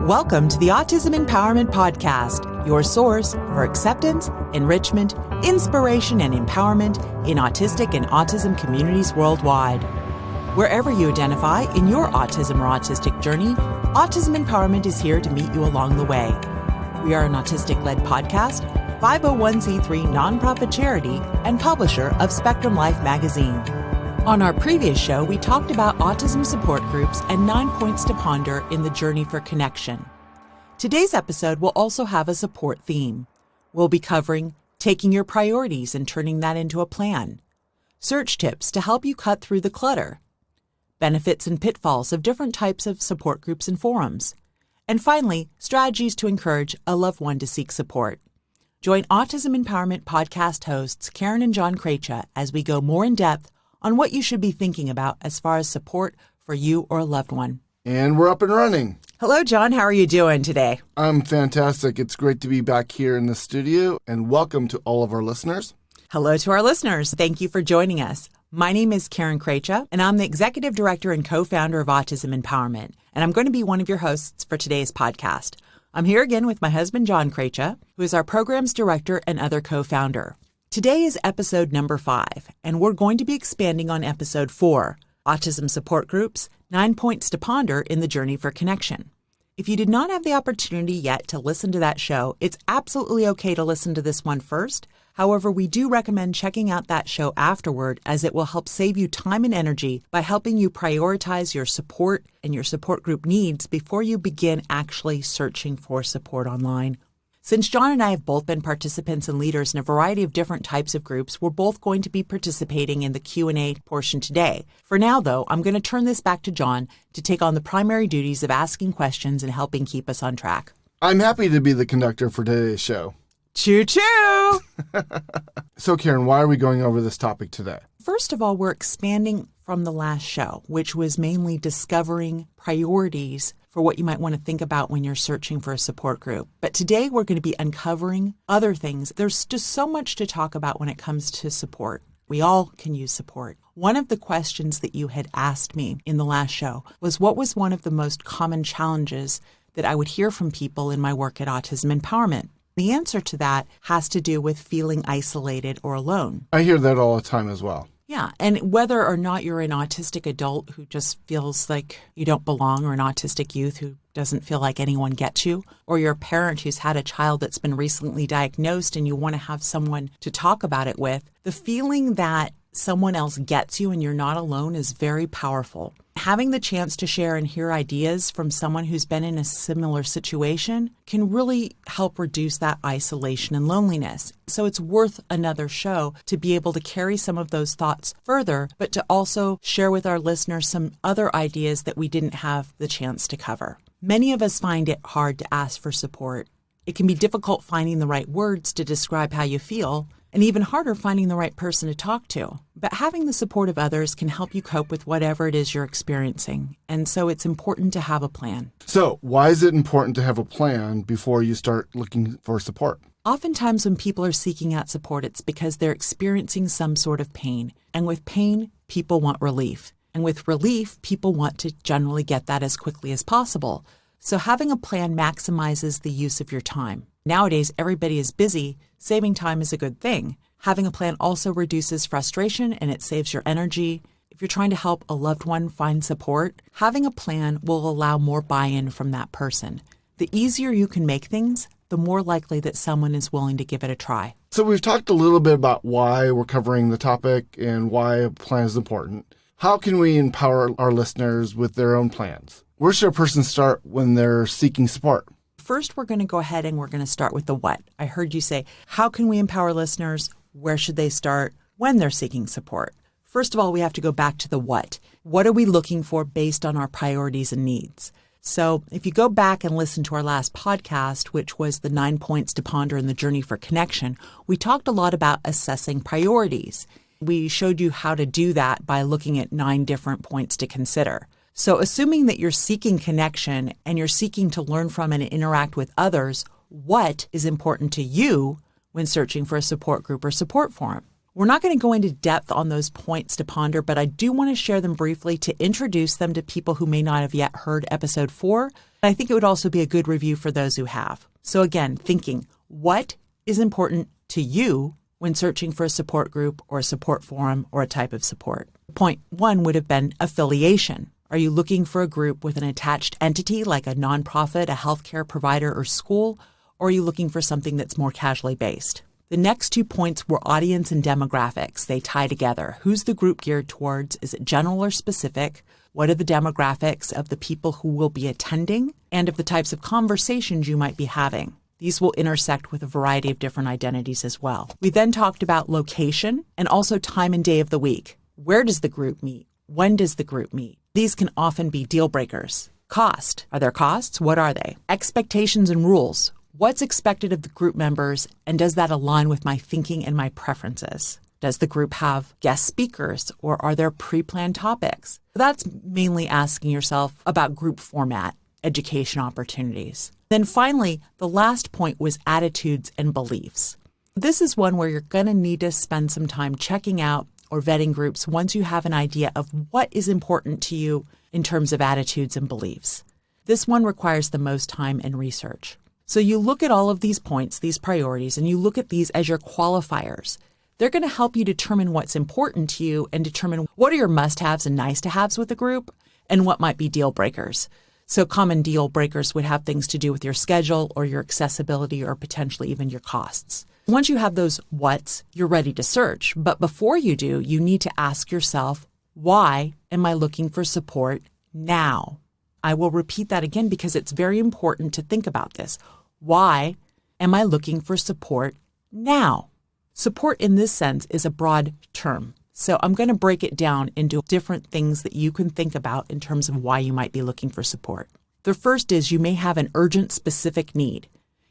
Welcome to the Autism Empowerment Podcast, your source for acceptance, enrichment, inspiration, and empowerment in autistic and autism communities worldwide. Wherever you identify in your autism or autistic journey, Autism Empowerment is here to meet you along the way. We are an autistic-led podcast, 501c3 nonprofit charity, and publisher of Spectrum Life magazine. On our previous show, we talked about autism support groups and 9 points to ponder in the journey for connection. Today's episode will also have a support theme. We'll be covering taking your priorities and turning that into a plan, search tips to help you cut through the clutter, benefits and pitfalls of different types of support groups and forums, and finally, strategies to encourage a loved one to seek support. Join Autism Empowerment Podcast hosts Karen and John Krejcha as we go more in depth on what you should be thinking about as far as support for you or a loved one. And we're up and running. Hello, John. How are you doing today? I'm fantastic. It's great to be back here in the studio, and welcome to all of our listeners. Hello to our listeners. Thank you for joining us. My name is Karen Krejcha, and I'm the Executive Director and Co-Founder of Autism Empowerment, and I'm going to be one of your hosts for today's podcast. I'm here again with my husband, John Krejcha, who is our Programs Director and other co-founder. Today is episode number 5, and we're going to be expanding on episode 4, Autism Support Groups, 9 points to ponder in the journey for connection. If you did not have the opportunity yet to listen to that show, it's absolutely okay to listen to this one first. However, we do recommend checking out that show afterward, as it will help save you time and energy by helping you prioritize your support and your support group needs before you begin actually searching for support online. Since John and I have both been participants and leaders in a variety of different types of groups, we're both going to be participating in the Q&A portion today. For now, though, I'm going to turn this back to John to take on the primary duties of asking questions and helping keep us on track. I'm happy to be the conductor for today's show. Choo-choo! So, Karen, why are we going over this topic today? First of all, we're expanding from the last show, which was mainly discovering priorities for what you might want to think about when you're searching for a support group. But today we're going to be uncovering other things. There's just so much to talk about when it comes to support. We all can use support. One of the questions that you had asked me in the last show was, what was one of the most common challenges that I would hear from people in my work at Autism Empowerment? The answer to that has to do with feeling isolated or alone. I hear that all the time as well. Yeah, and whether or not you're an autistic adult who just feels like you don't belong, or an autistic youth who doesn't feel like anyone gets you, or you're a parent who's had a child that's been recently diagnosed and you want to have someone to talk about it with, the feeling that someone else gets you and you're not alone is very powerful. Having the chance to share and hear ideas from someone who's been in a similar situation can really help reduce that isolation and loneliness. So it's worth another show to be able to carry some of those thoughts further, but to also share with our listeners some other ideas that we didn't have the chance to cover. Many of us find it hard to ask for support. It can be difficult finding the right words to describe how you feel, and even harder finding the right person to talk to. But having the support of others can help you cope with whatever it is you're experiencing. And so it's important to have a plan. So, why is it important to have a plan before you start looking for support? Oftentimes when people are seeking out support, it's because they're experiencing some sort of pain. And with pain, people want relief. And with relief, people want to generally get that as quickly as possible. So having a plan maximizes the use of your time. Nowadays, everybody is busy. Saving time is a good thing. Having a plan also reduces frustration and it saves your energy. If you're trying to help a loved one find support, having a plan will allow more buy-in from that person. The easier you can make things, the more likely that someone is willing to give it a try. So we've talked a little bit about why we're covering the topic and why a plan is important. How can we empower our listeners with their own plans? Where should a person start when they're seeking support? First, we're going to go ahead and we're going to start with the what. I heard you say, how can we empower listeners? Where should they start when they're seeking support? First of all, we have to go back to the what. What are we looking for based on our priorities and needs? So if you go back and listen to our last podcast, which was the 9 points to ponder in the journey for connection, we talked a lot about assessing priorities. We showed you how to do that by looking at 9 different points to consider. So assuming that you're seeking connection and you're seeking to learn from and interact with others, what is important to you when searching for a support group or support forum? We're not going to go into depth on those points to ponder, but I do want to share them briefly to introduce them to people who may not have yet heard episode 4, I think it would also be a good review for those who have. So again, thinking, what is important to you when searching for a support group or a support forum or a type of support? Point 1 would have been affiliation. Are you looking for a group with an attached entity like a nonprofit, a healthcare provider, or school? Or are you looking for something that's more casually based? The next 2 points were audience and demographics. They tie together. Who's the group geared towards? Is it general or specific? What are the demographics of the people who will be attending and of the types of conversations you might be having? These will intersect with a variety of different identities as well. We then talked about location and also time and day of the week. Where does the group meet? When does the group meet? These can often be deal breakers. Cost. Are there costs? What are they? Expectations and rules. What's expected of the group members, and does that align with my thinking and my preferences? Does the group have guest speakers, or are there pre-planned topics? That's mainly asking yourself about group format, education opportunities. Then finally, the last point was attitudes and beliefs. This is one where you're going to need to spend some time checking out or vetting groups once you have an idea of what is important to you in terms of attitudes and beliefs. This one requires the most time and research. So you look at all of these points, these priorities, and you look at these as your qualifiers. They're going to help you determine what's important to you and determine what are your must-haves and nice-to-haves with the group and what might be deal breakers. So common deal breakers would have things to do with your schedule or your accessibility or potentially even your costs. Once you have those what's, you're ready to search. But before you do, you need to ask yourself, why am I looking for support now? I will repeat that again because it's very important to think about this. Why am I looking for support now? Support in this sense is a broad term. So I'm going to break it down into different things that you can think about in terms of why you might be looking for support. The first is you may have an urgent specific need.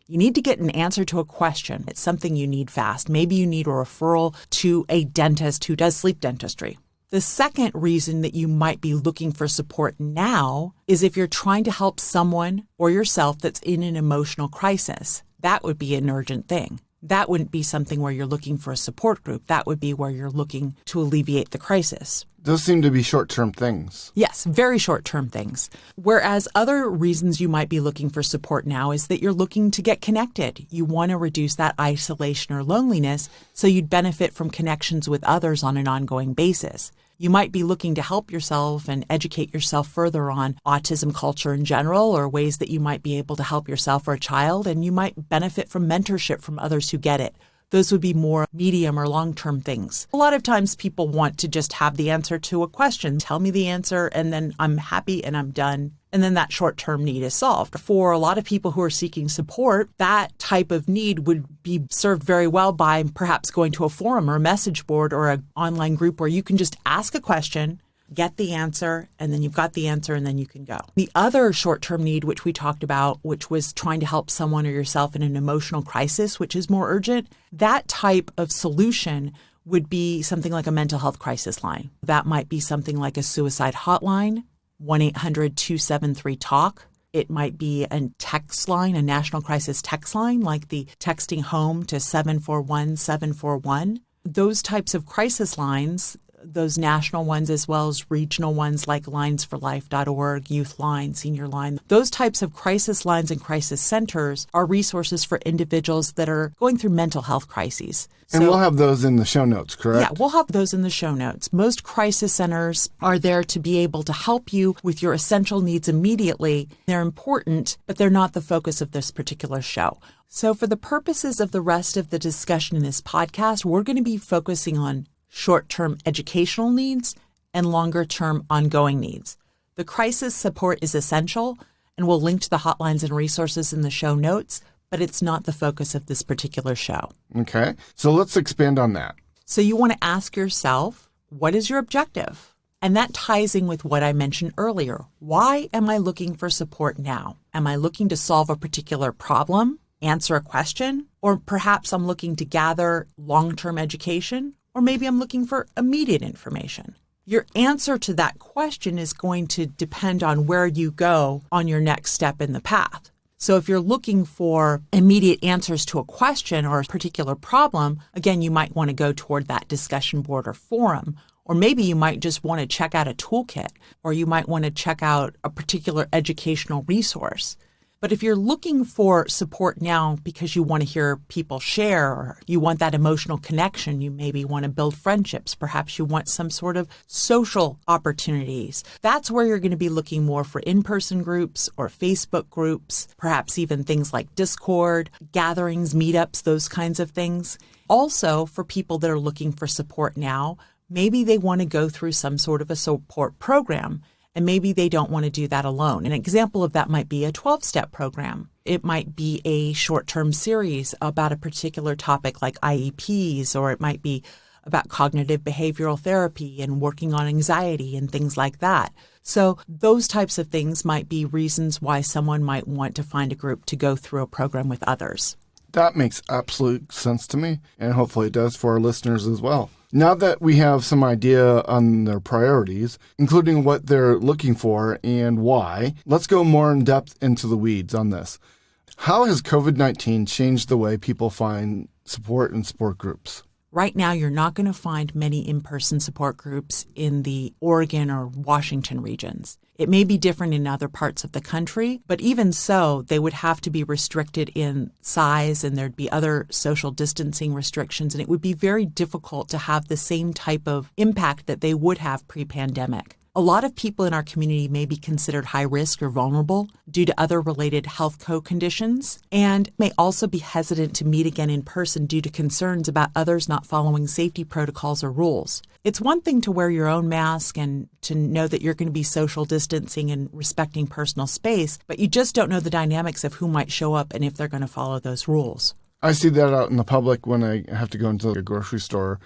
You need to get an answer to a question. It's something you need fast. Maybe you need a referral to a dentist who does sleep dentistry. The second reason that you might be looking for support now is if you're trying to help someone or yourself that's in an emotional crisis. That would be an urgent thing. That wouldn't be something where you're looking for a support group. That would be where you're looking to alleviate the crisis. Those seem to be short-term things. Yes, very short-term things. Whereas other reasons you might be looking for support now is that you're looking to get connected. You want to reduce that isolation or loneliness so you'd benefit from connections with others on an ongoing basis. You might be looking to help yourself and educate yourself further on autism culture in general or ways that you might be able to help yourself or a child, and you might benefit from mentorship from others who get it. Those would be more medium or long-term things. A lot of times people want to just have the answer to a question. Tell me the answer, and then I'm happy and I'm done. And then that short-term need is solved. For a lot of people who are seeking support, that type of need would be served very well by perhaps going to a forum or a message board or an online group where you can just ask a question, get the answer, and then you've got the answer, and then you can go. The other short-term need, which we talked about, which was trying to help someone or yourself in an emotional crisis, which is more urgent, that type of solution would be something like a mental health crisis line. That might be something like a suicide hotline, 1-800-273-TALK. It might be a text line, a national crisis text line, like the texting home to 741-741. Those types of crisis lines, those national ones as well as regional ones like linesforlife.org, Youth Line, Senior Line. Those types of crisis lines and crisis centers are resources for individuals that are going through mental health crises. And we'll have those in the show notes, correct? Yeah, we'll have those in the show notes. Most crisis centers are there to be able to help you with your essential needs immediately. They're important, but they're not the focus of this particular show. So for the purposes of the rest of the discussion in this podcast, we're going to be focusing on short-term educational needs and longer-term ongoing needs. The crisis support is essential, and we'll link to the hotlines and resources in the show notes, but it's not the focus of this particular show. Okay, so let's expand on that. So you want to ask yourself, what is your objective? And that ties in with what I mentioned earlier. Why am I looking for support now? Am I looking to solve a particular problem, answer a question, or perhaps I'm looking to gather long-term education? Or maybe I'm looking for immediate information. Your answer to that question is going to depend on where you go on your next step in the path. So if you're looking for immediate answers to a question or a particular problem, again, you might want to go toward that discussion board or forum. Or maybe you might just want to check out a toolkit, or you might want to check out a particular educational resource. But if you're looking for support now because you want to hear people share, or you want that emotional connection, you maybe want to build friendships, perhaps you want some sort of social opportunities, that's where you're going to be looking more for in-person groups or Facebook groups, perhaps even things like Discord, gatherings, meetups, those kinds of things. Also, for people that are looking for support now, maybe they want to go through some sort of a support program. And maybe they don't want to do that alone. An example of that might be a 12-step program. It might be a short-term series about a particular topic like IEPs, or it might be about cognitive behavioral therapy and working on anxiety and things like that. So those types of things might be reasons why someone might want to find a group to go through a program with others. That makes absolute sense to me, and hopefully it does for our listeners as well. Now that we have some idea on their priorities, including what they're looking for and why, let's go more in depth into the weeds on this. How has COVID-19 changed the way people find support in support groups? Right now, you're not going to find many in-person support groups in the Oregon or Washington regions. It may be different in other parts of the country, but even so, they would have to be restricted in size, and there'd be other social distancing restrictions, and it would be very difficult to have the same type of impact that they would have pre-pandemic. A lot of people in our community may be considered high risk or vulnerable due to other related health co-conditions, and may also be hesitant to meet again in person due to concerns about others not following safety protocols or rules. It's one thing to wear your own mask and to know that you're going to be social distancing and respecting personal space, but you just don't know the dynamics of who might show up and if they're going to follow those rules. I see that out in the public when I have to go into a grocery store.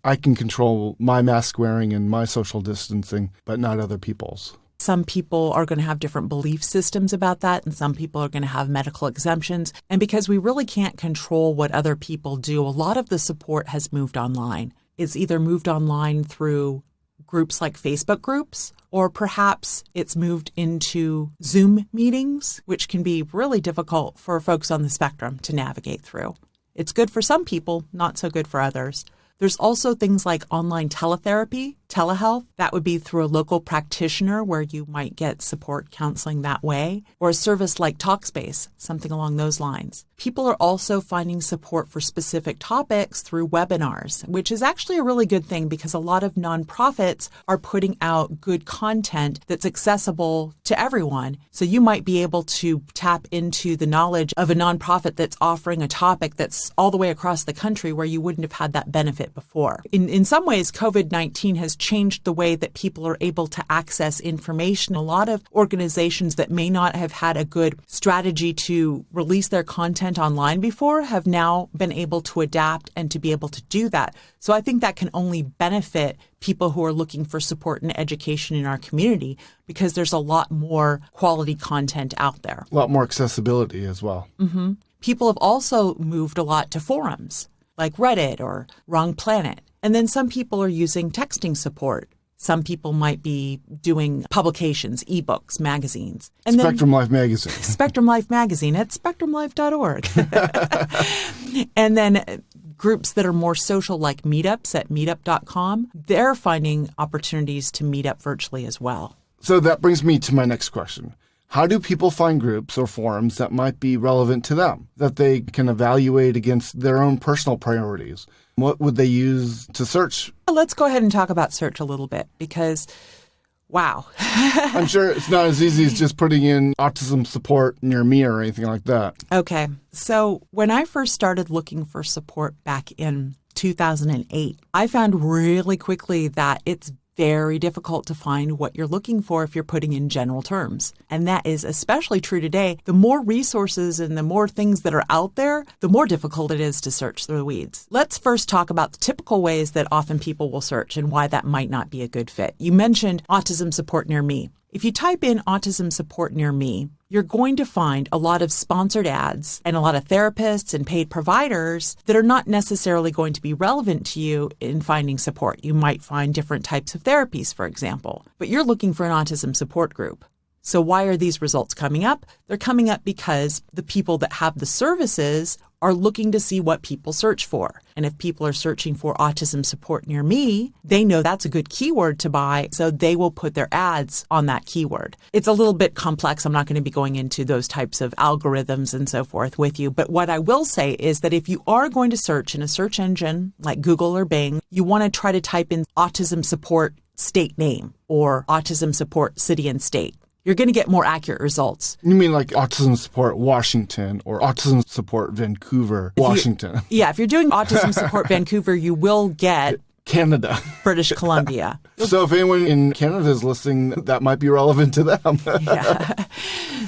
I can control my mask wearing and my social distancing, but not other people's. Some people are going to have different belief systems about that, and some people are going to have medical exemptions. And because we really can't control what other people do, a lot of the support has moved online. It's either moved online through groups like Facebook groups, or perhaps it's moved into Zoom meetings, which can be really difficult for folks on the spectrum to navigate through. It's good for some people, not so good for others. There's also things like online teletherapy, telehealth. That would be through a local practitioner where you might get support counseling that way, or a service like Talkspace, something along those lines. People are also finding support for specific topics through webinars, which is actually a really good thing because a lot of nonprofits are putting out good content that's accessible to everyone. So you might be able to tap into the knowledge of a nonprofit that's offering a topic that's all the way across the country where you wouldn't have had that benefit before. In some ways, COVID-19 has changed the way that people are able to access information. A lot of organizations that may not have had a good strategy to release their content online before have now been able to adapt and to be able to do that. So I think that can only benefit people who are looking for support and education in our community because there's a lot more quality content out there. A lot more accessibility as well. Mm-hmm. People have also moved a lot to forums like Reddit or Wrong Planet. And then some people are using texting support. Some people might be doing publications, ebooks, magazines. And Spectrum Life Magazine. Spectrum Life Magazine at spectrumlife.org. And then groups that are more social like meetups at meetup.com, they're finding opportunities to meet up virtually as well. So that brings me to my next question. How do people find groups or forums that might be relevant to them, that they can evaluate against their own personal priorities? What would they use to search? Let's go ahead and talk about search a little bit because, wow. I'm sure it's not as easy as just putting in autism support near me or anything like that. Okay. So when I first started looking for support back in 2008, I found really quickly that it's very difficult to find what you're looking for if you're putting in general terms. And that is especially true today. The more resources and the more things that are out there, the more difficult it is to search through the weeds. Let's first talk about the typical ways that often people will search and why that might not be a good fit. You mentioned autism support near me. If you type in autism support near me, you're going to find a lot of sponsored ads and a lot of therapists and paid providers that are not necessarily going to be relevant to you in finding support. You might find different types of therapies, for example, but you're looking for an autism support group. So why are these results coming up? They're coming up because the people that have the services are looking to see what people search for. And if people are searching for autism support near me, they know that's a good keyword to buy, so they will put their ads on that keyword. It's a little bit complex. I'm not going to be going into those types of algorithms and so forth with you. But what I will say is that if you are going to search in a search engine like Google or Bing, you want to try to type in autism support state name or autism support city and state. You're going to get more accurate results. You mean like Autism Support Washington or Autism Support Vancouver, Washington? If you're doing Autism Support Vancouver, you will get Canada. British Columbia. So if anyone in Canada is listening, that might be relevant to them. Yeah.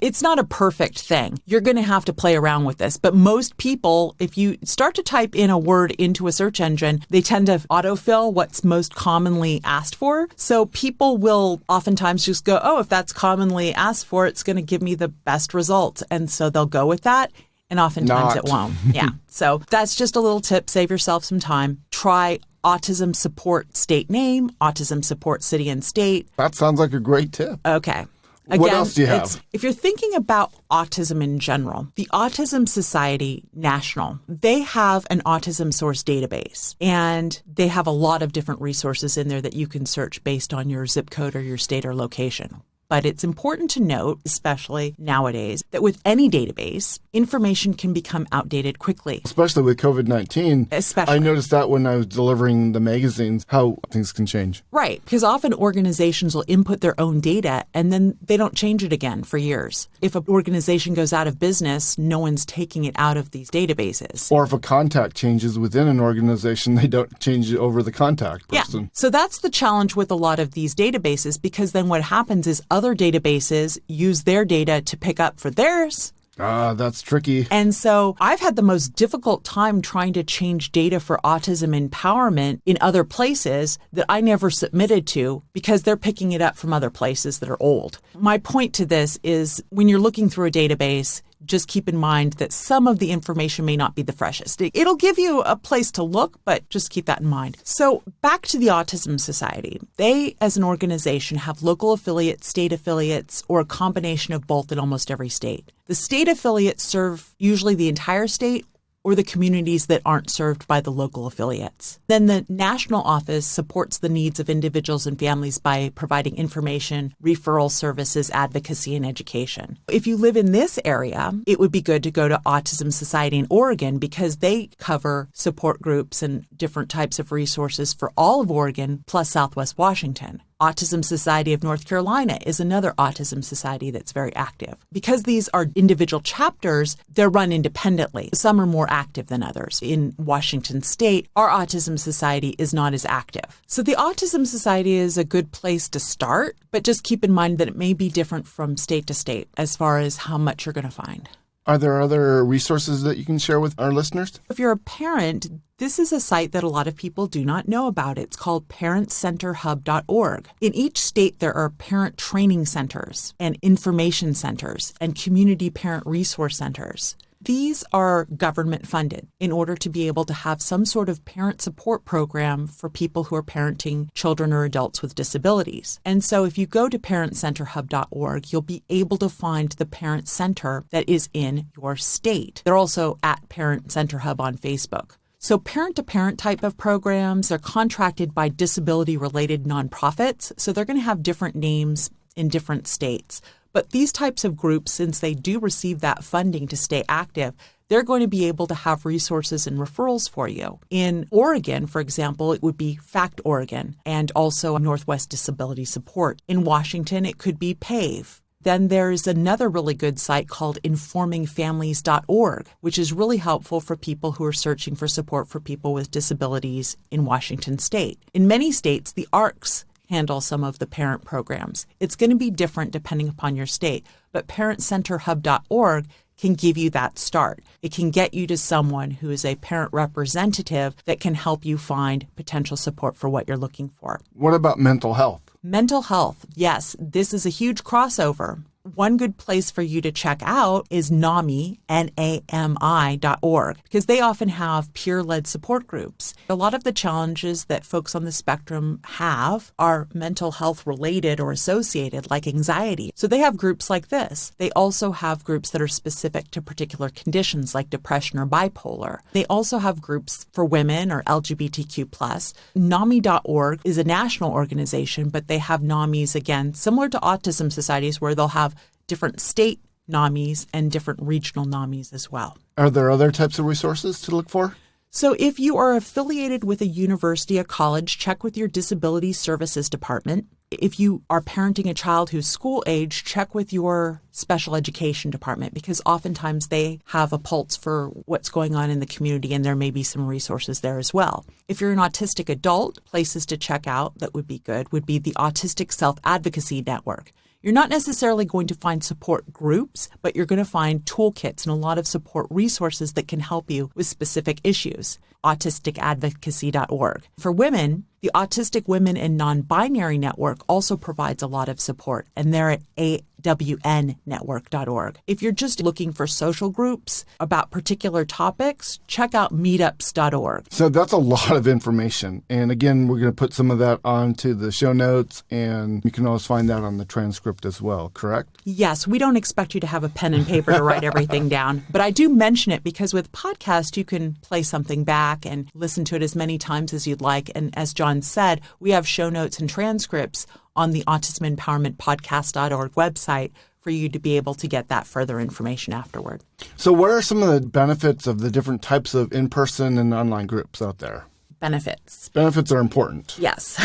It's not a perfect thing. You're going to have to play around with this. But most people, if you start to type in a word into a search engine, they tend to autofill what's most commonly asked for. So people will oftentimes just go, oh, if that's commonly asked for, it's going to give me the best results. And so they'll go with that. And oftentimes it won't. Yeah. So that's just a little tip. Save yourself some time. Try autism support state name, autism support city and state. That sounds like a great tip. Okay. Again, what else do you have? If you're thinking about autism in general, the Autism Society National, they have an autism source database, and they have a lot of different resources in there that you can search based on your zip code or your state or location. But it's important to note, especially nowadays, that with any database, information can become outdated quickly. Especially with COVID-19. Especially. I noticed that when I was delivering the magazines, how things can change. Right, because often organizations will input their own data and then they don't change it again for years. If an organization goes out of business, no one's taking it out of these databases. Or if a contact changes within an organization, they don't change it over the contact person. Yeah. So that's the challenge with a lot of these databases, because then what happens is other databases use their data to pick up for theirs. That's tricky. And so I've had the most difficult time trying to change data for autism empowerment in other places that I never submitted to because they're picking it up from other places that are old. My point to this is when you're looking through a database, just keep in mind that some of the information may not be the freshest. It'll give you a place to look, but just keep that in mind. So back to the Autism Society. They, as an organization, have local affiliates, state affiliates, or a combination of both in almost every state. The state affiliates serve usually the entire state or the communities that aren't served by the local affiliates. Then the national office supports the needs of individuals and families by providing information, referral services, advocacy, and education. If you live in this area, it would be good to go to Autism Society in Oregon because they cover support groups and different types of resources for all of Oregon plus Southwest Washington. Autism Society of North Carolina is another autism society that's very active. Because these are individual chapters, they're run independently. Some are more active than others. In Washington State, our Autism Society is not as active. So the Autism Society is a good place to start, but just keep in mind that it may be different from state to state as far as how much you're going to find. Are there other resources that you can share with our listeners? If you're a parent, this is a site that a lot of people do not know about. It's called parentcenterhub.org. In each state, there are parent training centers and information centers and community parent resource centers. These are government funded in order to be able to have some sort of parent support program for people who are parenting children or adults with disabilities. And so if you go to parentcenterhub.org, you'll be able to find the parent center that is in your state. They're also at Parent Center Hub on Facebook. So parent-to-parent type of programs are contracted by disability-related nonprofits. So they're going to have different names in different states. But these types of groups, since they do receive that funding to stay active, they're going to be able to have resources and referrals for you. In Oregon, for example, it would be FACT Oregon and also Northwest Disability Support. In Washington, it could be PAVE. Then there's another really good site called informingfamilies.org, which is really helpful for people who are searching for support for people with disabilities in Washington State. In many states, the ARCs handle some of the parent programs. It's going to be different depending upon your state, but parentcenterhub.org can give you that start. It can get you to someone who is a parent representative that can help you find potential support for what you're looking for. What about mental health? Mental health, yes, this is a huge crossover. One good place for you to check out is NAMI, NAMI.org, because they often have peer-led support groups. A lot of the challenges that folks on the spectrum have are mental health related or associated, like anxiety. So they have groups like this. They also have groups that are specific to particular conditions like depression or bipolar. They also have groups for women or LGBTQ+. NAMI.org is a national organization, but they have NAMIs, again, similar to autism societies, where they'll have different state NAMIs and different regional NAMIs as well. Are there other types of resources to look for? So if you are affiliated with a university or college, check with your disability services department. If you are parenting a child who's school age, check with your special education department, because oftentimes they have a pulse for what's going on in the community, and there may be some resources there as well. If you're an autistic adult, places to check out that would be good would be the Autistic Self-Advocacy Network. You're not necessarily going to find support groups, but you're going to find toolkits and a lot of support resources that can help you with specific issues. AutisticAdvocacy.org. For women, the Autistic Women and Non-Binary Network also provides a lot of support, and they're at AWNnetwork.org. If you're just looking for social groups about particular topics, check out meetups.org. So that's a lot of information. And again, we're going to put some of that onto the show notes, and you can always find that on the transcript as well, correct? Yes, we don't expect you to have a pen and paper to write everything down, but I do mention it because with podcast, you can play something back and listen to it as many times as you'd like. And as John said, we have show notes and transcripts on the Autism Empowerment Podcast.org website for you to be able to get that further information afterward. So what are some of the benefits of the different types of in-person and online groups out there? Benefits. Benefits are important. Yes.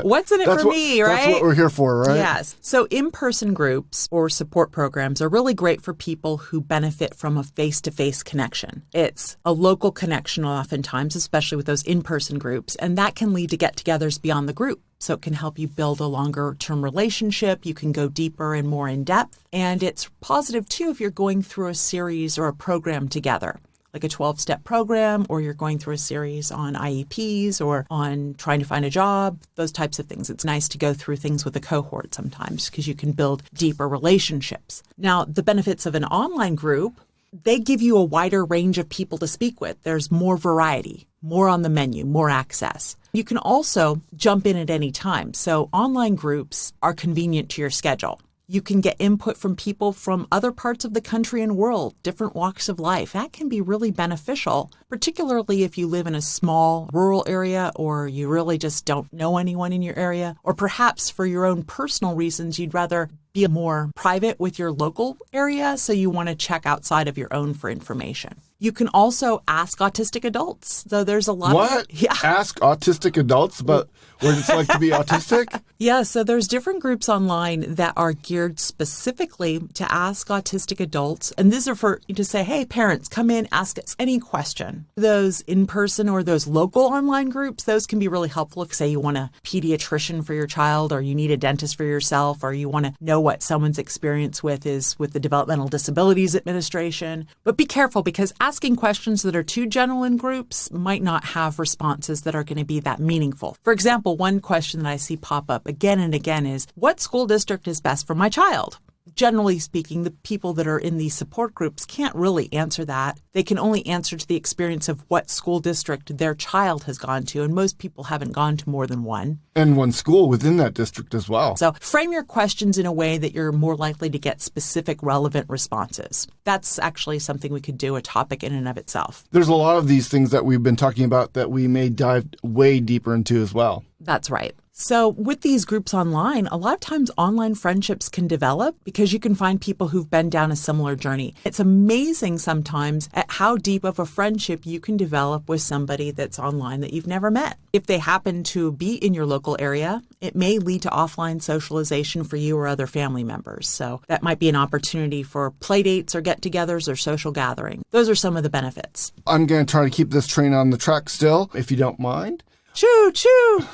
What's in it for me, right? That's what we're here for, right? Yes. So in-person groups or support programs are really great for people who benefit from a face-to-face connection. It's a local connection oftentimes, especially with those in-person groups, and that can lead to get-togethers beyond the group. So it can help you build a longer-term relationship. You can go deeper and more in-depth. And it's positive, too, if you're going through a series or a program together, like a 12-step program, or you're going through a series on IEPs or on trying to find a job, those types of things. It's nice to go through things with a cohort sometimes because you can build deeper relationships. Now, the benefits of an online group, they give you a wider range of people to speak with. There's more variety, more on the menu, more access. You can also jump in at any time. So online groups are convenient to your schedule. You can get input from people from other parts of the country and world, different walks of life. That can be really beneficial, particularly if you live in a small rural area or you really just don't know anyone in your area, or perhaps for your own personal reasons, you'd rather be more private with your local area, so you want to check outside of your own for information. You can also ask autistic adults. So there's a lot What? Ask autistic adults about what it's like to be autistic? Yeah, so there's different groups online that are geared specifically to ask autistic adults. And these are for to say, hey, parents, come in, ask us any question. Those in-person or those local online groups, those can be really helpful if, say, you want a pediatrician for your child, or you need a dentist for yourself, or you want to know what someone's experience is with the Developmental Disabilities Administration. But be careful, because asking questions that are too general in groups might not have responses that are going to be that meaningful. For example, one question that I see pop up again and again is, what school district is best for my child? Generally speaking, the people that are in these support groups can't really answer that. They can only answer to the experience of what school district their child has gone to, and most people haven't gone to more than one. And one school within that district as well. So frame your questions in a way that you're more likely to get specific, relevant responses. That's actually something we could do, a topic in and of itself. There's a lot of these things that we've been talking about that we may dive way deeper into as well. That's right. So with these groups online, a lot of times online friendships can develop because you can find people who've been down a similar journey. It's amazing sometimes at how deep of a friendship you can develop with somebody that's online that you've never met. If they happen to be in your local area, it may lead to offline socialization for you or other family members. So that might be an opportunity for play dates or get-togethers or social gathering. Those are some of the benefits. I'm going to try to keep this train on the track still, if you don't mind. Choo, choo.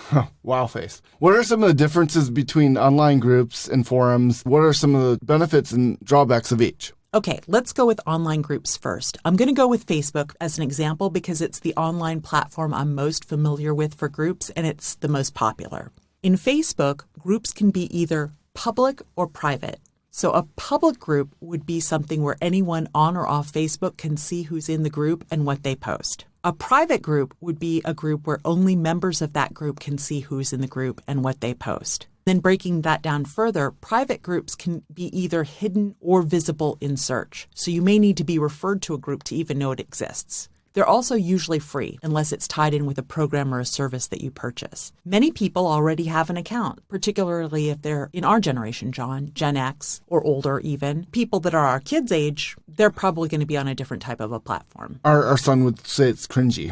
Wow face. What are some of the differences between online groups and forums? What are some of the benefits and drawbacks of each? Okay, let's go with online groups first. I'm going to go with Facebook as an example because it's the online platform I'm most familiar with for groups, and it's the most popular. In Facebook, groups can be either public or private. So a public group would be something where anyone on or off Facebook can see who's in the group and what they post. A private group would be a group where only members of that group can see who's in the group and what they post. Then breaking that down further, private groups can be either hidden or visible in search. So you may need to be referred to a group to even know it exists. They're also usually free unless it's tied in with a program or a service that you purchase. Many people already have an account, particularly if they're in our generation, John, Gen X or older even. People that are our kids' age, they're probably going to be on a different type of a platform. Our son would say it's cringy.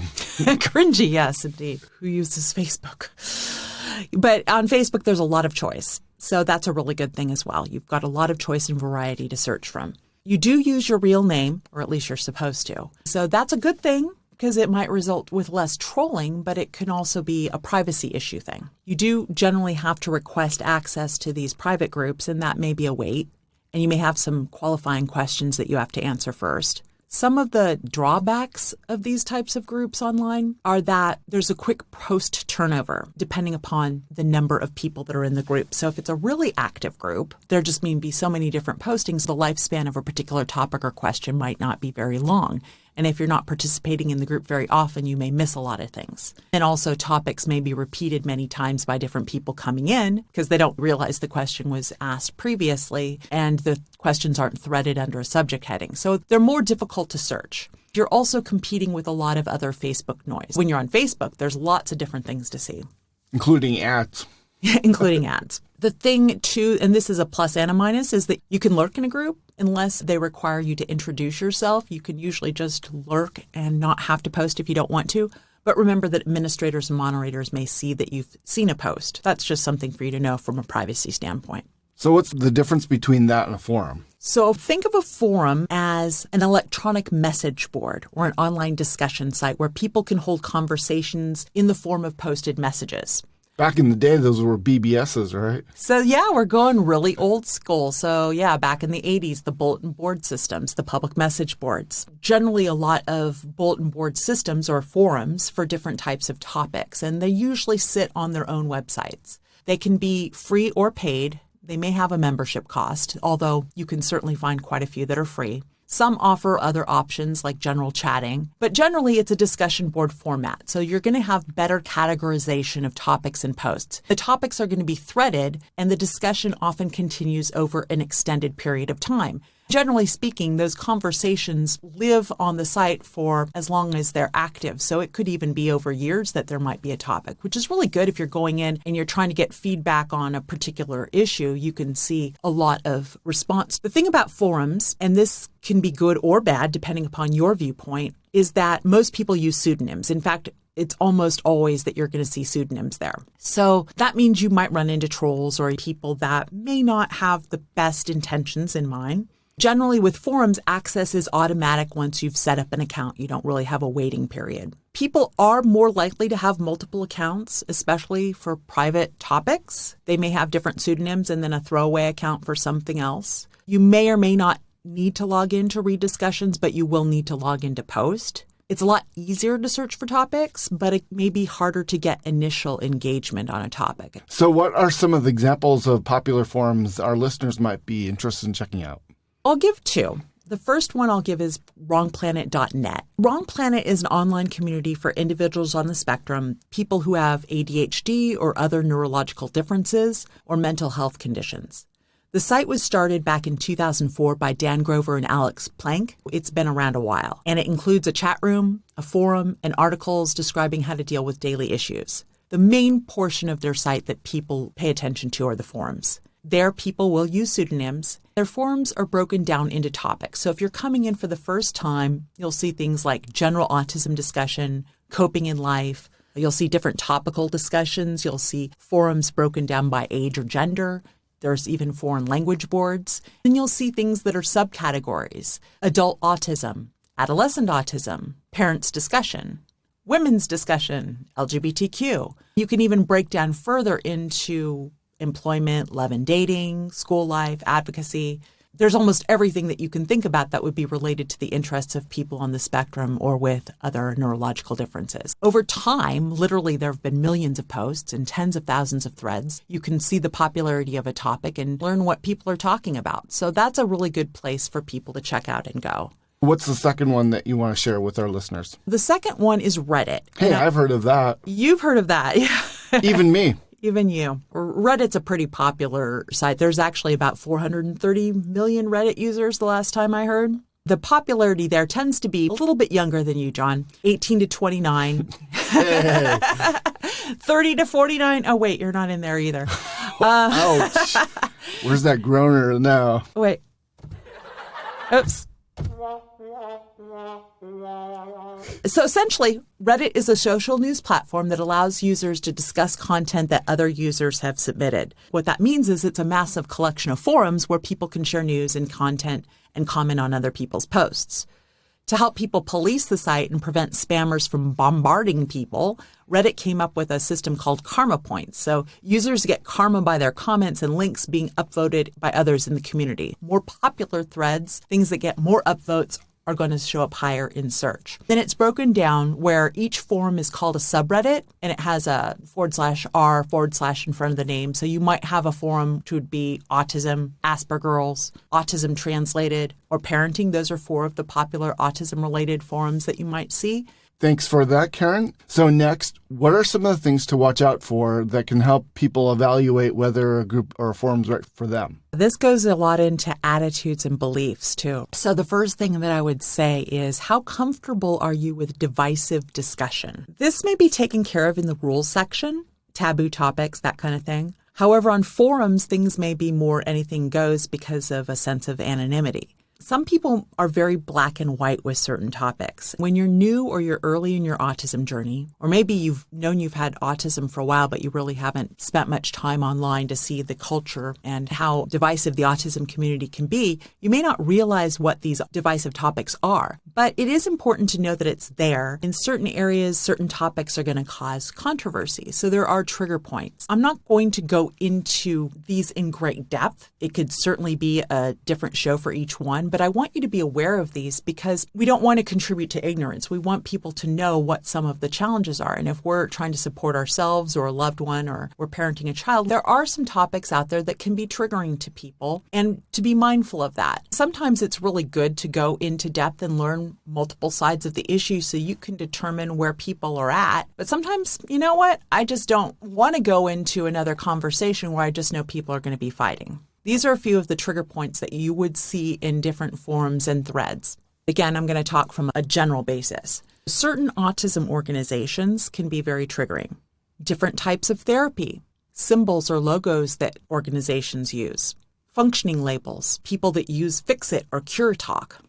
Cringy, yes, indeed. Who uses Facebook? But on Facebook, there's a lot of choice. So that's a really good thing as well. You've got a lot of choice and variety to search from. You do use your real name, or at least you're supposed to. So that's a good thing because it might result with less trolling, but it can also be a privacy issue thing. You do generally have to request access to these private groups, and that may be a wait. And you may have some qualifying questions that you have to answer first. Some of the drawbacks of these types of groups online are that there's a quick post turnover depending upon the number of people that are in the group. So if it's a really active group, there just may be so many different postings, the lifespan of a particular topic or question might not be very long. And if you're not participating in the group very often, you may miss a lot of things. And also topics may be repeated many times by different people coming in because they don't realize the question was asked previously and the questions aren't threaded under a subject heading. So they're more difficult to search. You're also competing with a lot of other Facebook noise. When you're on Facebook, there's lots of different things to see. Including ads. Including ads. The thing too, and this is a plus and a minus, is that you can lurk in a group unless they require you to introduce yourself. You can usually just lurk and not have to post if you don't want to. But remember that administrators and moderators may see that you've seen a post. That's just something for you to know from a privacy standpoint. So what's the difference between that and a forum? So think of a forum as an electronic message board or an online discussion site where people can hold conversations in the form of posted messages. Back in the day, those were BBSs, right? So yeah, we're going really old school. So yeah, back in the 80s, the bulletin board systems, the public message boards. Generally a lot of bulletin board systems or forums for different types of topics, and they usually sit on their own websites. They can be free or paid. They may have a membership cost, although you can certainly find quite a few that are free. Some offer other options like general chatting, but generally it's a discussion board format. So you're going to have better categorization of topics and posts. The topics are going to be threaded and the discussion often continues over an extended period of time. Generally speaking, those conversations live on the site for as long as they're active. So it could even be over years that there might be a topic, which is really good if you're going in and you're trying to get feedback on a particular issue. You can see a lot of response. The thing about forums, and this can be good or bad depending upon your viewpoint, is that most people use pseudonyms. In fact, it's almost always that you're going to see pseudonyms there. So that means you might run into trolls or people that may not have the best intentions in mind. Generally, with forums, access is automatic once you've set up an account. You don't really have a waiting period. People are more likely to have multiple accounts, especially for private topics. They may have different pseudonyms and then a throwaway account for something else. You may or may not need to log in to read discussions, but you will need to log in to post. It's a lot easier to search for topics, but it may be harder to get initial engagement on a topic. So what are some of the examples of popular forums our listeners might be interested in checking out? I'll give two. The first one I'll give is wrongplanet.net. Wrong Planet is an online community for individuals on the spectrum, people who have ADHD or other neurological differences or mental health conditions. The site was started back in 2004 by Dan Grover and Alex Plank. It's been around a while, and it includes a chat room, a forum, and articles describing how to deal with daily issues. The main portion of their site that people pay attention to are the forums. There, people will use pseudonyms. Their forums are broken down into topics. So if you're coming in for the first time, you'll see things like general autism discussion, coping in life. You'll see different topical discussions. You'll see forums broken down by age or gender. There's even foreign language boards. And you'll see things that are subcategories: adult autism, adolescent autism, parents discussion, women's discussion, LGBTQ. You can even break down further into employment, love and dating, school life, advocacy. There's almost everything that you can think about that would be related to the interests of people on the spectrum or with other neurological differences. Over time, literally, there have been millions of posts and tens of thousands of threads. You can see the popularity of a topic and learn what people are talking about. So that's a really good place for people to check out and go. What's the second one that you want to share with our listeners? The second one is Reddit. Hey, I've heard of that. You've heard of that. Yeah. Even me. Even you. Reddit's a pretty popular site. There's actually about 430 million Reddit users the last time I heard. The popularity there tends to be a little bit younger than you, John. 18 to 29. Hey. 30 to 49. Oh, wait, you're not in there either. Ouch. Where's that groaner now? Wait. Oops. So essentially, Reddit is a social news platform that allows users to discuss content that other users have submitted. What that means is it's a massive collection of forums where people can share news and content and comment on other people's posts. To help people police the site and prevent spammers from bombarding people, Reddit came up with a system called karma points. So users get karma by their comments and links being upvoted by others in the community. More popular threads, things that get more upvotes, are going to show up higher in search. Then it's broken down where each forum is called a subreddit, and it has a /r/ in front of the name. So you might have a forum which would be autism, Asperger's, autism translated, or parenting. Those are 4 of the popular autism-related forums that you might see. Thanks for that, Karen. So next, what are some of the things to watch out for that can help people evaluate whether a group or a forum's right for them? This goes a lot into attitudes and beliefs, too. So the first thing that I would say is, how comfortable are you with divisive discussion? This may be taken care of in the rules section, taboo topics, that kind of thing. However, on forums, things may be more anything goes because of a sense of anonymity. Some people are very black and white with certain topics. When you're new or you're early in your autism journey, or maybe you've known you've had autism for a while, but you really haven't spent much time online to see the culture and how divisive the autism community can be, you may not realize what these divisive topics are. But it is important to know that it's there. In certain areas, certain topics are going to cause controversy. So there are trigger points. I'm not going to go into these in great depth. It could certainly be a different show for each one. But I want you to be aware of these because we don't want to contribute to ignorance. We want people to know what some of the challenges are. And if we're trying to support ourselves or a loved one or we're parenting a child, there are some topics out there that can be triggering to people and to be mindful of that. Sometimes it's really good to go into depth and learn multiple sides of the issue so you can determine where people are at. But sometimes, you know what? I just don't want to go into another conversation where I just know people are going to be fighting. These are a few of the trigger points that you would see in different forums and threads. Again, I'm going to talk from a general basis. Certain autism organizations can be very triggering. Different types of therapy, symbols or logos that organizations use, functioning labels, people that use fix-it or cure talk.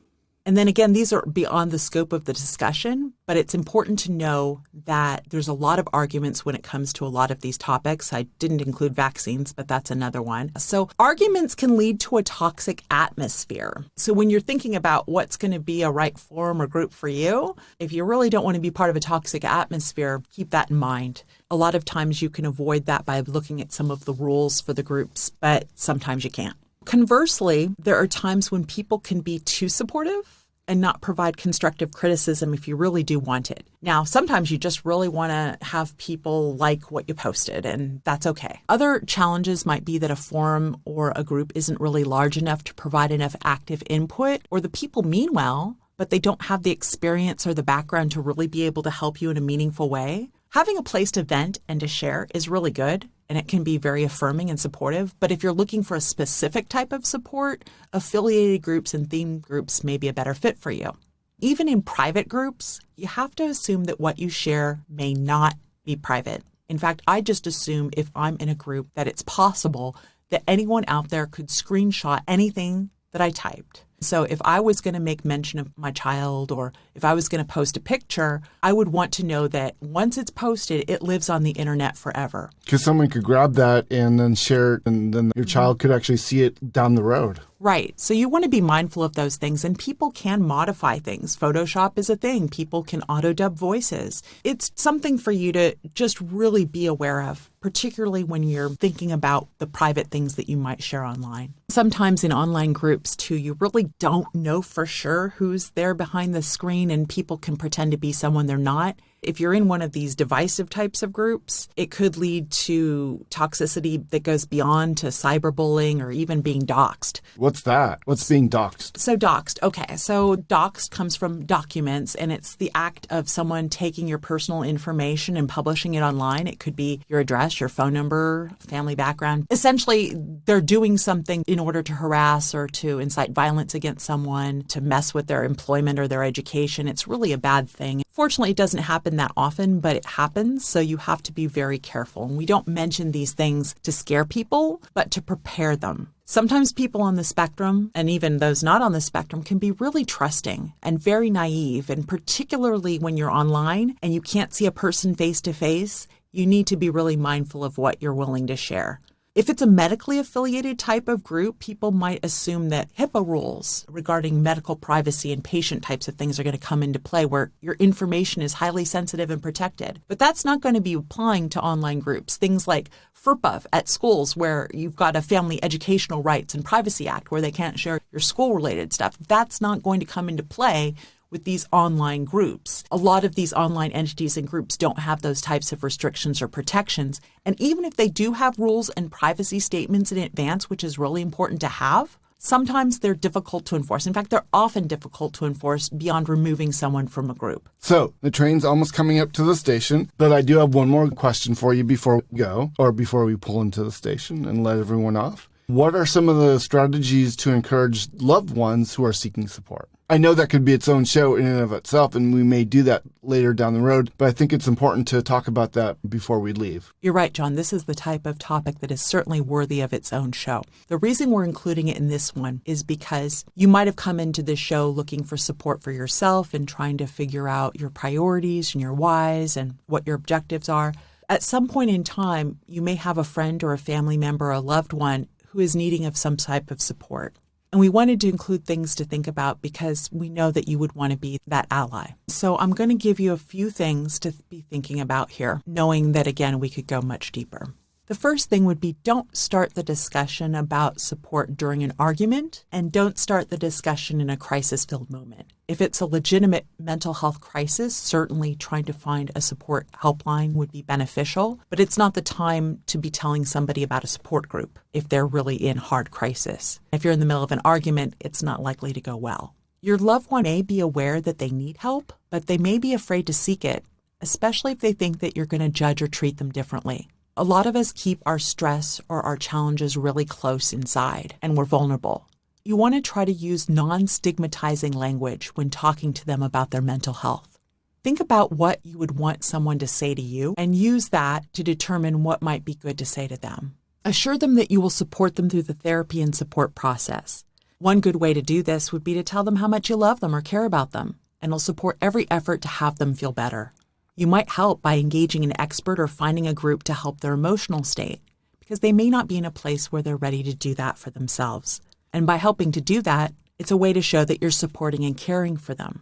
And then again, these are beyond the scope of the discussion, but it's important to know that there's a lot of arguments when it comes to a lot of these topics. I didn't include vaccines, but that's another one. So arguments can lead to a toxic atmosphere. So when you're thinking about what's going to be a right forum or group for you, if you really don't want to be part of a toxic atmosphere, keep that in mind. A lot of times you can avoid that by looking at some of the rules for the groups, but sometimes you can't. Conversely, there are times when people can be too supportive and not provide constructive criticism if you really do want it. Now, sometimes you just really want to have people like what you posted, and that's okay. Other challenges might be that a forum or a group isn't really large enough to provide enough active input, or the people mean well, but they don't have the experience or the background to really be able to help you in a meaningful way. Having a place to vent and to share is really good, and it can be very affirming and supportive. But if you're looking for a specific type of support, affiliated groups and theme groups may be a better fit for you. Even in private groups, you have to assume that what you share may not be private. In fact, I just assume if I'm in a group that it's possible that anyone out there could screenshot anything that I typed. So if I was going to make mention of my child or if I was going to post a picture, I would want to know that once it's posted, it lives on the internet forever. Because someone could grab that and then share it, and then your child could actually see it down the road. Right. So you want to be mindful of those things, and people can modify things. Photoshop is a thing. People can auto-dub voices. It's something for you to just really be aware of, particularly when you're thinking about the private things that you might share online. Sometimes in online groups, too, you really don't know for sure who's there behind the screen, and people can pretend to be someone they're not. If you're in one of these divisive types of groups, it could lead to toxicity that goes beyond to cyberbullying or even being doxxed. What's that? What's being doxxed? So doxxed. Okay. So doxxed comes from documents, and it's the act of someone taking your personal information and publishing it online. It could be your address, your phone number, family background. Essentially, they're doing something in order to harass or to incite violence against someone, to mess with their employment or their education. It's really a bad thing. Fortunately, it doesn't happen that often, but it happens, so you have to be very careful. And we don't mention these things to scare people, but to prepare them. Sometimes people on the spectrum, and even those not on the spectrum, can be really trusting and very naive, and particularly when you're online and you can't see a person face to face, you need to be really mindful of what you're willing to share. If it's a medically affiliated type of group, people might assume that HIPAA rules regarding medical privacy and patient types of things are going to come into play, where your information is highly sensitive and protected. But that's not going to be applying to online groups. Things like FERPA at schools, where you've got a Family Educational Rights and Privacy Act where they can't share your school-related stuff. That's not going to come into play with these online groups. A lot of these online entities and groups don't have those types of restrictions or protections. And even if they do have rules and privacy statements in advance, which is really important to have, sometimes they're difficult to enforce. In fact, they're often difficult to enforce beyond removing someone from a group. So the train's almost coming up to the station, but I do have one more question for you before we go, or before we pull into the station and let everyone off. What are some of the strategies to encourage loved ones who are seeking support? I know that could be its own show in and of itself, and we may do that later down the road, but I think it's important to talk about that before we leave. You're right, John. This is the type of topic that is certainly worthy of its own show. The reason we're including it in this one is because you might have come into this show looking for support for yourself and trying to figure out your priorities and your whys and what your objectives are. At some point in time, you may have a friend or a family member or a loved one who is needing of some type of support. And we wanted to include things to think about because we know that you would want to be that ally. So I'm going to give you a few things to be thinking about here, knowing that, again, we could go much deeper. The first thing would be, don't start the discussion about support during an argument, and don't start the discussion in a crisis-filled moment. If it's a legitimate mental health crisis, certainly trying to find a support helpline would be beneficial, but it's not the time to be telling somebody about a support group if they're really in hard crisis. If you're in the middle of an argument, it's not likely to go well. Your loved one may be aware that they need help, but they may be afraid to seek it, especially if they think that you're going to judge or treat them differently. A lot of us keep our stress or our challenges really close inside, and we're vulnerable. You want to try to use non-stigmatizing language when talking to them about their mental health. Think about what you would want someone to say to you and use that to determine what might be good to say to them. Assure them that you will support them through the therapy and support process. One good way to do this would be to tell them how much you love them or care about them, and will support every effort to have them feel better. You might help by engaging an expert or finding a group to help their emotional state, because they may not be in a place where they're ready to do that for themselves. And by helping to do that, it's a way to show that you're supporting and caring for them.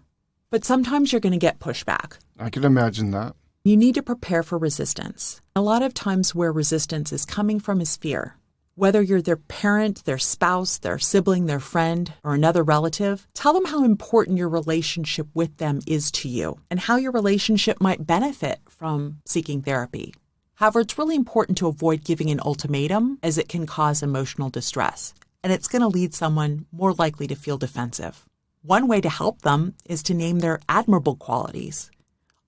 But sometimes you're going to get pushback. I can imagine that. You need to prepare for resistance. A lot of times where resistance is coming from is fear. Whether you're their parent, their spouse, their sibling, their friend, or another relative, tell them how important your relationship with them is to you and how your relationship might benefit from seeking therapy. However, it's really important to avoid giving an ultimatum, as it can cause emotional distress, and it's going to lead someone more likely to feel defensive. One way to help them is to name their admirable qualities.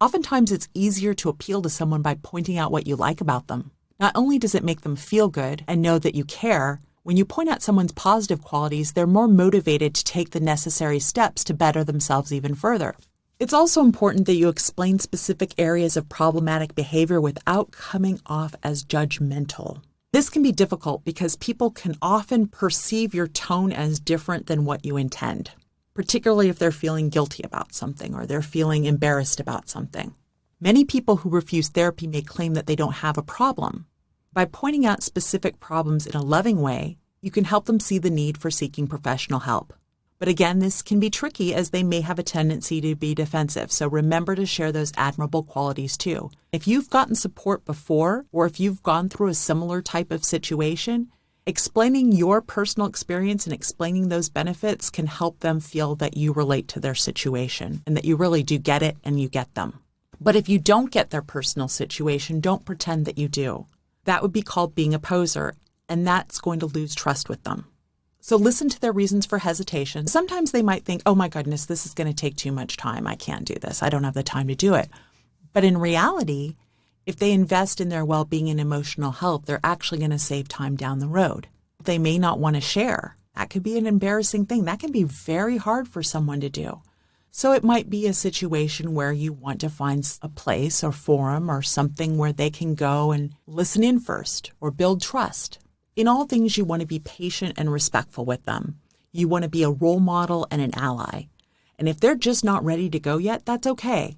Oftentimes, it's easier to appeal to someone by pointing out what you like about them. Not only does it make them feel good and know that you care, when you point out someone's positive qualities, they're more motivated to take the necessary steps to better themselves even further. It's also important that you explain specific areas of problematic behavior without coming off as judgmental. This can be difficult because people can often perceive your tone as different than what you intend, particularly if they're feeling guilty about something or they're feeling embarrassed about something. Many people who refuse therapy may claim that they don't have a problem. By pointing out specific problems in a loving way, You can help them see the need for seeking professional help. But again, this can be tricky as they may have a tendency to be defensive, so remember to share those admirable qualities too. If you've gotten support before, or if you've gone through a similar type of situation, explaining your personal experience and explaining those benefits can help them feel that you relate to their situation and that you really do get it and you get them. But if you don't get their personal situation, don't pretend that you do. That would be called being a poser, and that's going to lose trust with them. So listen to their reasons for hesitation. Sometimes they might think, oh my goodness, this is going to take too much time. I can't do this. I don't have the time to do it. But in reality, if they invest in their well-being and emotional health, they're actually going to save time down the road. They may not want to share. That could be an embarrassing thing. That can be very hard for someone to do. So it might be a situation where you want to find a place or forum or something where they can go and listen in first or build trust. In all things, you want to be patient and respectful with them. You want to be a role model and an ally. And if they're just not ready to go yet, that's okay.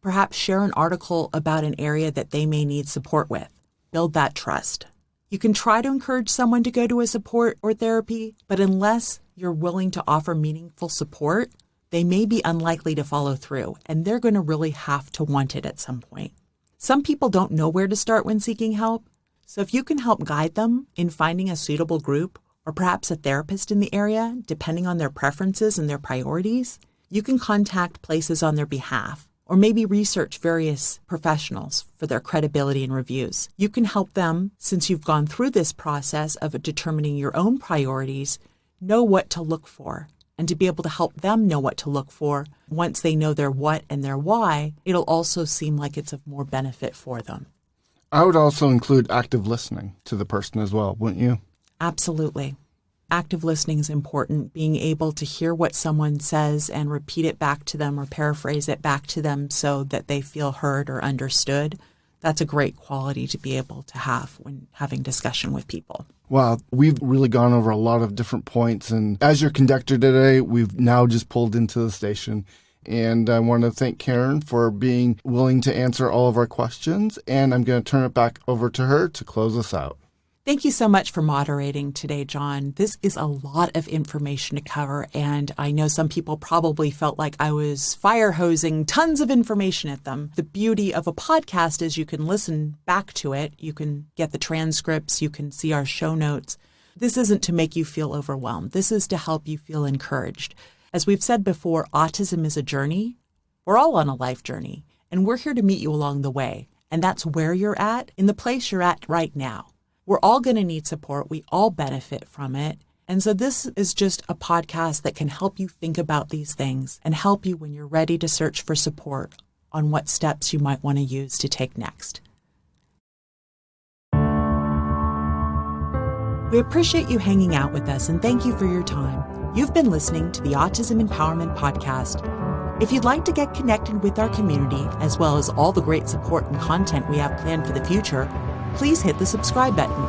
Perhaps share an article about an area that they may need support with. Build that trust. You can try to encourage someone to go to a support or therapy, but unless you're willing to offer meaningful support, they may be unlikely to follow through, and they're going to really have to want it at some point. Some people don't know where to start when seeking help. So if you can help guide them in finding a suitable group or perhaps a therapist in the area, depending on their preferences and their priorities, you can contact places on their behalf or maybe research various professionals for their credibility and reviews. You can help them, since you've gone through this process of determining your own priorities, know what to look for. And to be able to help them know what to look for, once they know their what and their why, it'll also seem like it's of more benefit for them. I would also include active listening to the person as well, wouldn't you? Absolutely. Active listening is important. Being able to hear what someone says and repeat it back to them or paraphrase it back to them so that they feel heard or understood. That's a great quality to be able to have when having discussion with people. Wow, we've really gone over a lot of different points. And as your conductor today, we've now just pulled into the station. And I want to thank Karen for being willing to answer all of our questions. And I'm going to turn it back over to her to close us out. Thank you so much for moderating today, John. This is a lot of information to cover, and I know some people probably felt like I was fire hosing tons of information at them. The beauty of a podcast is you can listen back to it. You can get the transcripts. You can see our show notes. This isn't to make you feel overwhelmed. This is to help you feel encouraged. As we've said before, autism is a journey. We're all on a life journey, and we're here to meet you along the way. And that's where you're at, in the place you're at right now. We're all going to need support. We all benefit from it. And so this is just a podcast that can help you think about these things and help you when you're ready to search for support on what steps you might want to use to take next. We appreciate you hanging out with us and thank you for your time. You've been listening to the Autism Empowerment Podcast. If you'd like to get connected with our community, as well as all the great support and content we have planned for the future, please hit the subscribe button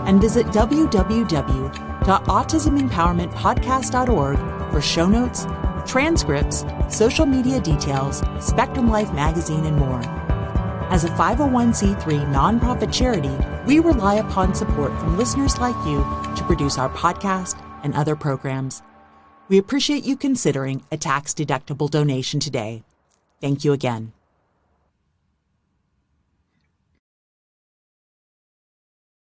and visit www.autismempowermentpodcast.org for show notes, transcripts, social media details, Spectrum Life magazine, and more. As a 501c3 nonprofit charity, we rely upon support from listeners like you to produce our podcast and other programs. We appreciate you considering a tax-deductible donation today. Thank you again.